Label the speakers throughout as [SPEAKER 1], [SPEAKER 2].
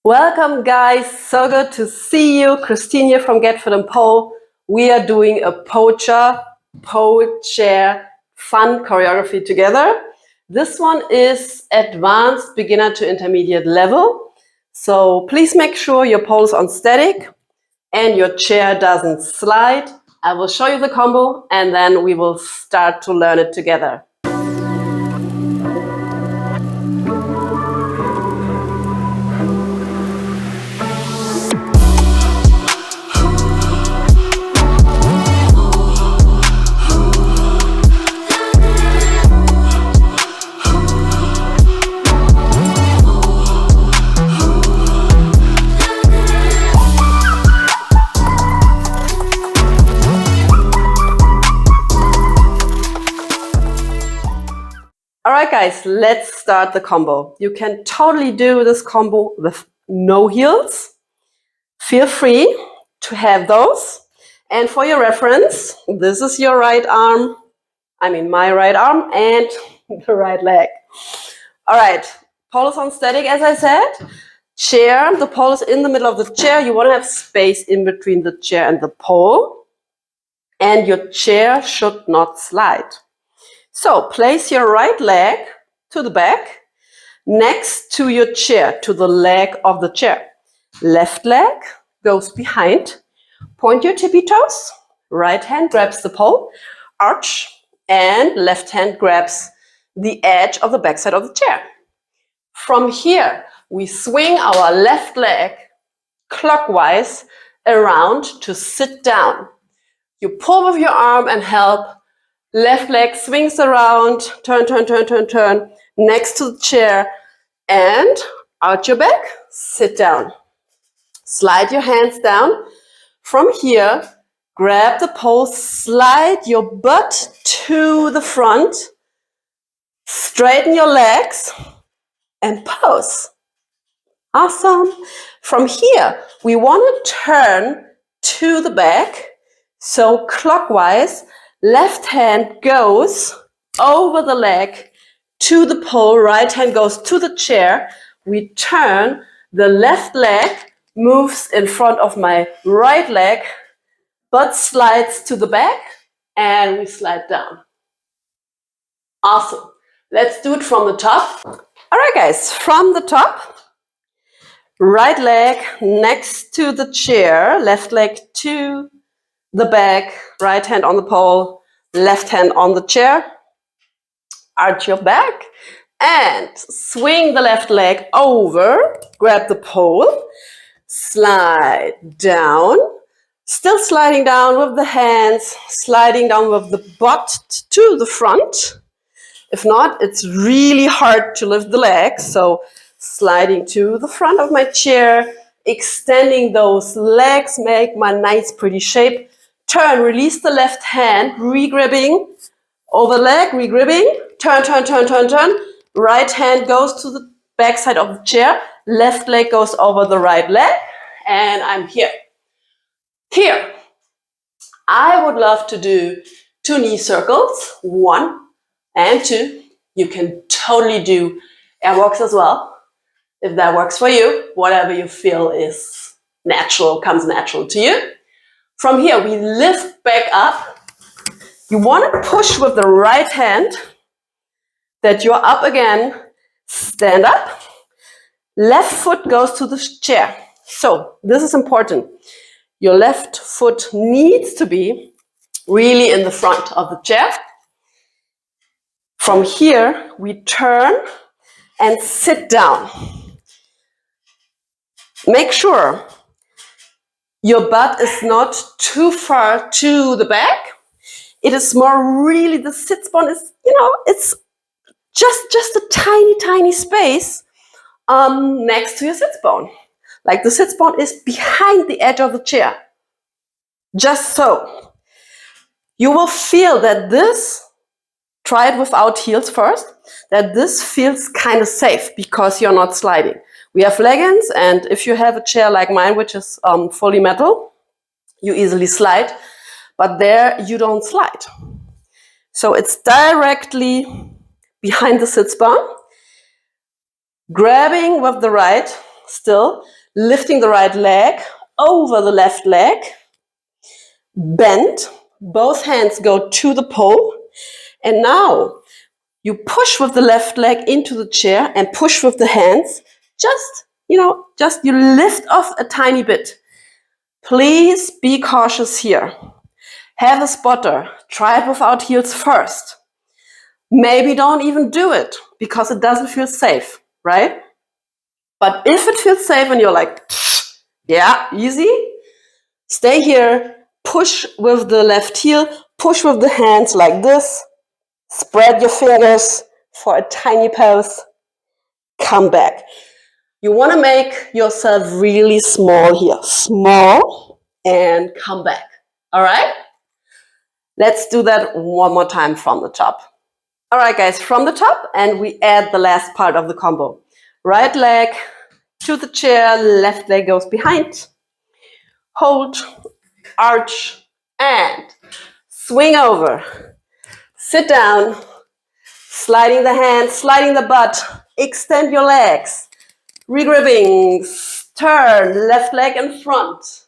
[SPEAKER 1] Welcome guys, so good to see you. Christine here from Get Fit and Pole. We are doing a PO-CHA, Po-Chair fun choreography together. This one is advanced beginner to intermediate level. So please make sure your pole is on static and your chair doesn't slide. I will show you the combo and then we will start to learn it together. Alright guys, let's start the combo. You can totally do this combo with no heels. Feel free to have those. And for your reference, this is your right arm, my right arm and the right leg. Alright, pole is on static as I said. Chair, the pole is in the middle of the chair. You want to have space in between the chair and the pole. And your chair should not slide. So place your right leg to the back, next to your chair, to the leg of the chair. Left leg goes behind, point your tippy toes, right hand grabs the pole, arch, and left hand grabs the edge of the backside of the chair. From here, we swing our left leg clockwise around to sit down. You pull with your arm and help. Left leg swings around, turn, turn, turn, turn, turn, next to the chair, and out your back, sit down. Slide your hands down. From here, grab the pole, slide your butt to the front, straighten your legs, and pose. Awesome. From here, we want to turn to the back, so clockwise. Left hand goes over the leg to the pole, right hand goes to the chair. We turn, the left leg moves in front of my right leg, butt slides to the back, and we slide down. Awesome. Let's do it from the top. All right, guys, from the top, right leg next to the chair, left leg to the back, right hand on the pole, left hand on the chair, arch your back, and swing the left leg over, grab the pole, slide down, still sliding down with the hands, sliding down with the butt to the front. If not, it's really hard to lift the legs, so sliding to the front of my chair, extending those legs, make my nice pretty shape. Turn, release the left hand, re-gripping, over leg, re-gripping, turn, turn, turn, turn, turn. Right hand goes to the back side of the chair, left leg goes over the right leg, and I'm here. Here, I would love to do 2 knee circles, 1 and 2. You can totally do air walks as well, if that works for you, whatever you feel is natural, comes natural to you. From here, we lift back up. You want to push with the right hand that you're up again. Stand up. Left foot goes to the chair. So this is important. Your left foot needs to be really in the front of the chair. From here, we turn and sit down. Make sure your butt is not too far to the back. It is more really, the sit bone is, it's just a tiny, tiny space next to your sit bone. Like the sit bone is behind the edge of the chair. Just so. You will feel that this, try it without heels first, that this feels kind of safe because you're not sliding. We have leggings, and if you have a chair like mine, which is fully metal, you easily slide, but there you don't slide. So it's directly behind the sit bone, grabbing with the right, still, lifting the right leg over the left leg, bend, both hands go to the pole, and now you push with the left leg into the chair and push with the hands. Just you lift off a tiny bit. Please be cautious here. Have a spotter. Try it without heels first. Maybe don't even do it because it doesn't feel safe, right? But if it feels safe and you're like, yeah, easy, stay here, push with the left heel, push with the hands like this, spread your fingers for a tiny pose, come back. You want to make yourself really small here. Small and come back. All right? Let's do that one more time from the top. All right, guys, from the top, and we add the last part of the combo. Right leg to the chair, left leg goes behind. Hold, arch, and swing over. Sit down, sliding the hands, sliding the butt, extend your legs, regripping, turn, left leg in front.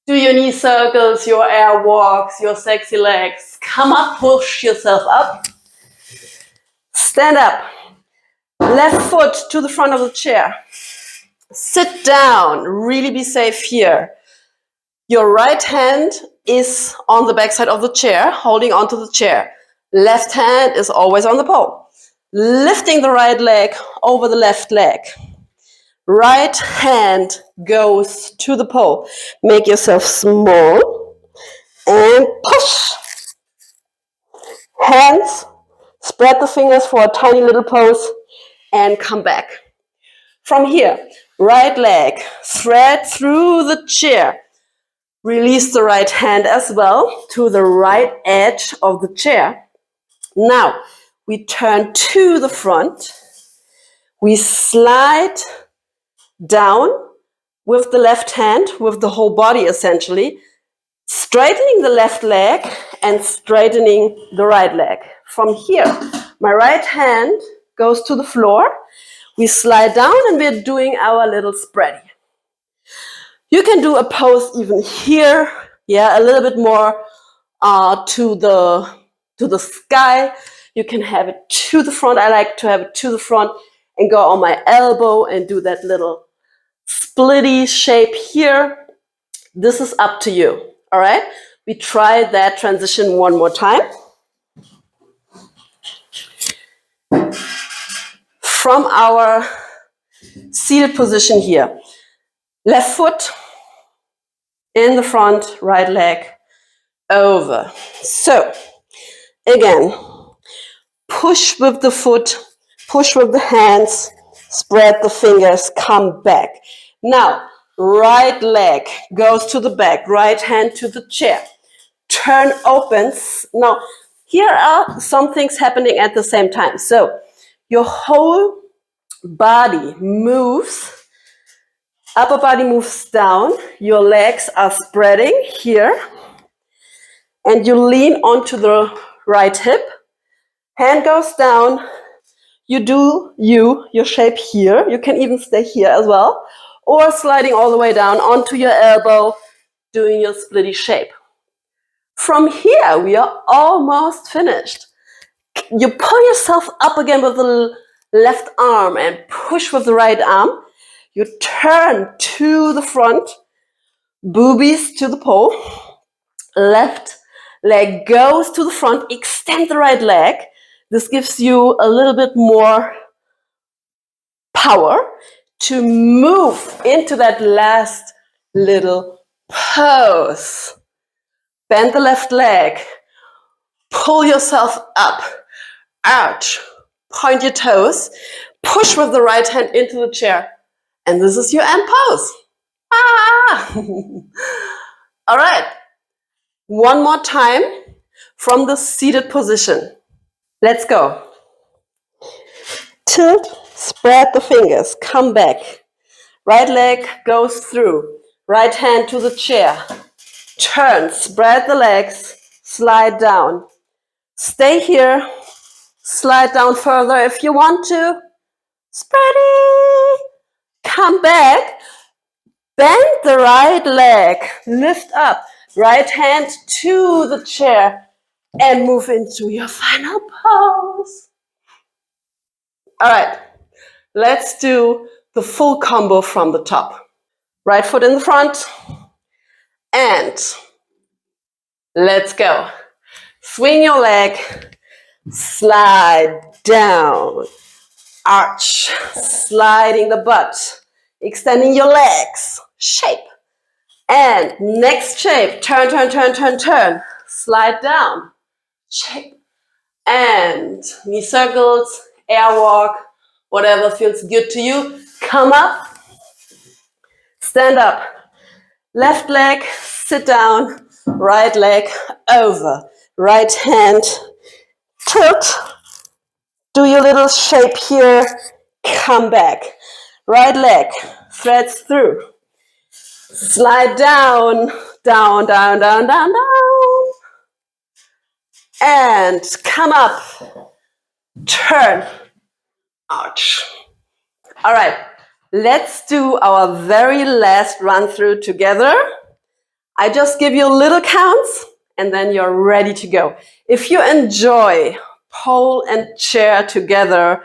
[SPEAKER 1] Do your knee circles, your air walks, your sexy legs. Come up, push yourself up. Stand up. Left foot to the front of the chair. Sit down. Really be safe here. Your right hand is on the back side of the chair, holding onto the chair. Left hand is always on the pole. Lifting the right leg over the left leg. Right hand goes to the pole. Make yourself small and push. Hands, spread the fingers for a tiny little pose and come back. From here, right leg, thread through the chair. Release the right hand as well to the right edge of the chair. Now, we turn to the front. We slide down with the left hand, with the whole body essentially, straightening the left leg and straightening the right leg. From here, my right hand goes to the floor. We slide down and we're doing our little spready. You can do a pose even here, yeah, a little bit more to the sky. You can have it to the front. I like to have it to the front and go on my elbow and do that little splitty shape here. This is up to you, all right? We try that transition one more time. From our seated position here, left foot in the front, right leg over. So, again, push with the foot, push with the hands, spread the fingers, come back. Now, right leg goes to the back, right hand to the chair. Turn opens. Now, here are some things happening at the same time. So, your whole body moves, upper body moves down, your legs are spreading here, and you lean onto the right hip, hand goes down, you do your shape here, you can even stay here as well, or sliding all the way down onto your elbow, doing your splitty shape. From here, we are almost finished. You pull yourself up again with the left arm and push with the right arm. You turn to the front, boobies to the pole. Left leg goes to the front, extend the right leg. This gives you a little bit more power to move into that last little pose. Bend the left leg, pull yourself up, arch, point your toes, push with the right hand into the chair, and this is your end pose. Ah! All right, one more time from the seated position. Let's go. Tilt, spread the fingers, come back. Right leg goes through, right hand to the chair. Turn, spread the legs, slide down. Stay here, slide down further if you want to. Spready, come back, bend the right leg, lift up, right hand to the chair, and move into your final pose. All right, let's do the full combo from the top. Right foot in the front, and let's go. Swing your leg, slide down, arch, sliding the butt, extending your legs, shape. And next shape, turn, turn, turn, turn, turn, slide down, shape. And knee circles, air walk, whatever feels good to you. Come up, stand up, left leg, sit down, right leg over, right hand, tilt, do your little shape here, come back, right leg, threads through, slide down, down, down, down, down, down, and come up, turn, arch. All right, let's do our very last run through together. I just give you little counts and then you're ready to go. If you enjoy pole and chair together,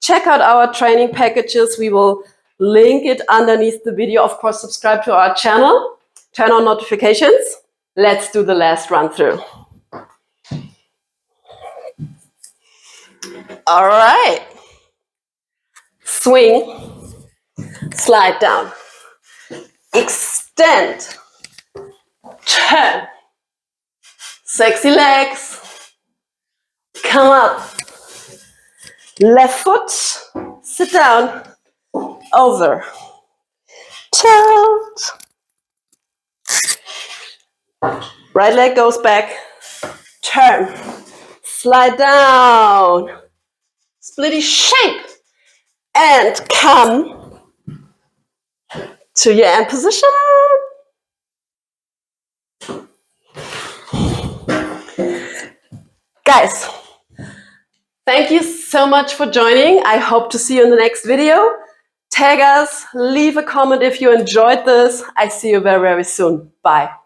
[SPEAKER 1] check out our training packages. We will link it underneath the video. Of course, subscribe to our channel, turn on notifications. Let's do the last run through. All right. Swing, slide down, extend, turn, sexy legs, come up, left foot, sit down, over, tilt, right leg goes back, turn, slide down, splitty shape, and come to your end position. Guys, thank you so much for joining. I hope to see you in the next video. Tag us, leave a comment if you enjoyed this. I see you very, very soon. Bye.